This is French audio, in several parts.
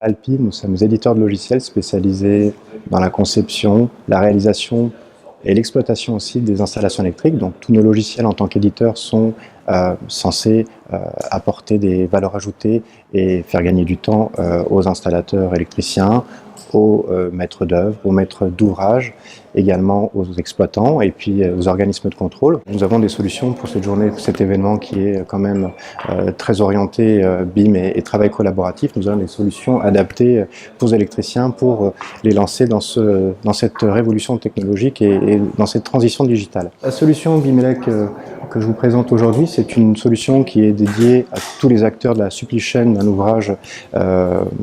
Alpi, nous sommes éditeurs de logiciels spécialisés dans la conception, la réalisation et l'exploitation aussi des installations électriques. Donc tous nos logiciels en tant qu'éditeurs sont censés apporter des valeurs ajoutées et faire gagner du temps aux installateurs électriciens, aux maîtres d'œuvre, aux maîtres d'ouvrage, également aux exploitants et puis aux organismes de contrôle. Nous avons des solutions pour cette journée, pour cet événement qui est quand même très orienté BIM et travail collaboratif. Nous avons des solutions adaptées pour les électriciens pour les lancer dans cette révolution technologique et dans cette transition digitale. La solution BIMELEC que je vous présente aujourd'hui, c'est une solution qui est dédiée à tous les acteurs de la supply chain d'un ouvrage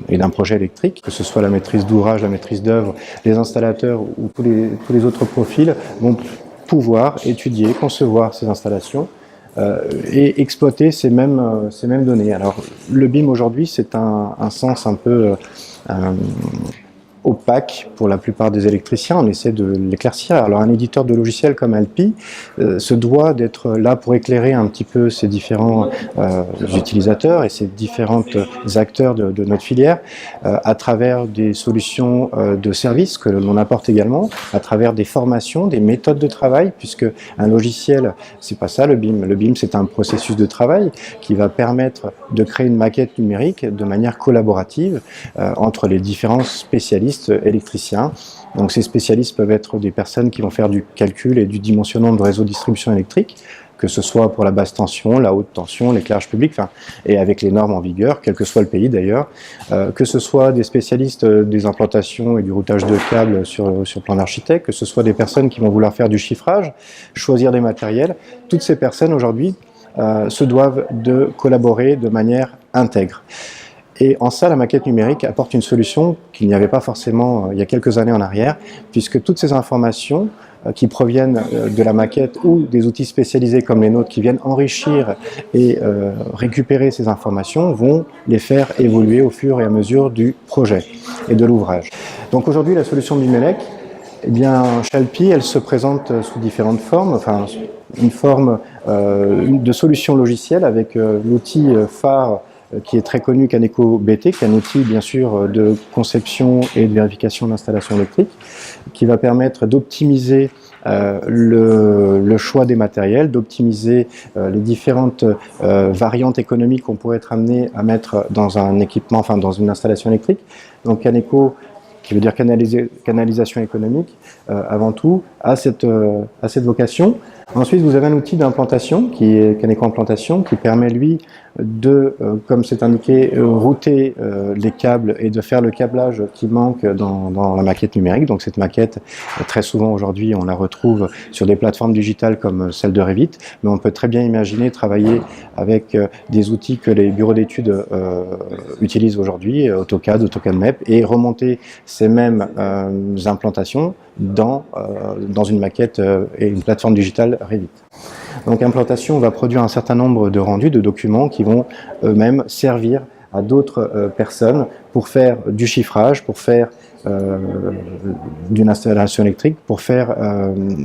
et d'un projet électrique, que ce soit la maîtrise d'ouvrage, la maîtrise d'œuvre, les installateurs ou tous les autres profils vont pouvoir étudier, concevoir ces installations et exploiter ces mêmes données. Alors le BIM aujourd'hui, c'est un sens un peu opaque pour la plupart des électriciens, on essaie de l'éclaircir. Alors un éditeur de logiciels comme Alpi se doit d'être là pour éclairer un petit peu ces différents utilisateurs et ces différents acteurs de notre filière à travers des solutions de services que l'on apporte également, à travers des formations, des méthodes de travail, puisque un logiciel, c'est pas ça le BIM. Le BIM, c'est un processus de travail qui va permettre de créer une maquette numérique de manière collaborative entre les différents spécialistes électriciens. Donc ces spécialistes peuvent être des personnes qui vont faire du calcul et du dimensionnement de réseaux de distribution électrique, que ce soit pour la basse tension, la haute tension, l'éclairage public, et avec les normes en vigueur, quel que soit le pays d'ailleurs, que ce soit des spécialistes des implantations et du routage de câbles sur plan d'architecte, que ce soit des personnes qui vont vouloir faire du chiffrage, choisir des matériels. Toutes ces personnes aujourd'hui se doivent de collaborer de manière intègre. Et en ça, la maquette numérique apporte une solution qu'il n'y avait pas forcément il y a quelques années en arrière, puisque toutes ces informations qui proviennent de la maquette ou des outils spécialisés comme les nôtres qui viennent enrichir et récupérer ces informations vont les faire évoluer au fur et à mesure du projet et de l'ouvrage. Donc aujourd'hui, la solution BIMELEC, eh bien, chez Alpi, elle se présente sous différentes formes, enfin une forme de solution logicielle avec l'outil phare qui est très connu, Caneco BT, qui est un outil bien sûr de conception et de vérification d'installation électrique, qui va permettre d'optimiser le choix des matériels, d'optimiser les différentes variantes économiques qu'on pourrait être amené à mettre dans un équipement, enfin dans une installation électrique. Donc Caneco, qui veut dire canalisation économique, avant tout, a cette vocation. Ensuite, vous avez un outil d'implantation, qui est Caneco Implantation, qui permet, lui, de, comme c'est indiqué, router les câbles et de faire le câblage qui manque dans la maquette numérique. Donc cette maquette, très souvent aujourd'hui, on la retrouve sur des plateformes digitales comme celle de Revit, mais on peut très bien imaginer travailler avec des outils que les bureaux d'études utilisent aujourd'hui, AutoCAD, AutoCAD-MEP, et remonter ces mêmes implantations dans une maquette et une plateforme digitale Revit. Donc Implantation va produire un certain nombre de rendus, de documents qui vont eux-mêmes servir à d'autres personnes pour faire du chiffrage, pour faire d'une installation électrique, pour faire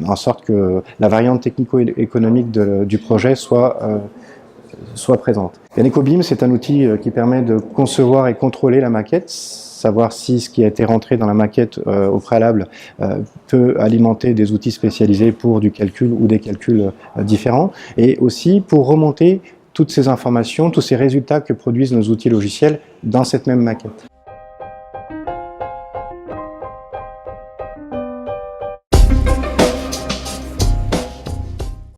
en sorte que la variante technico-économique du projet soit présente. Caneco BIM, c'est un outil qui permet de concevoir et contrôler la maquette, savoir si ce qui a été rentré dans la maquette au préalable peut alimenter des outils spécialisés pour du calcul ou des calculs différents, et aussi pour remonter toutes ces informations, tous ces résultats que produisent nos outils logiciels dans cette même maquette.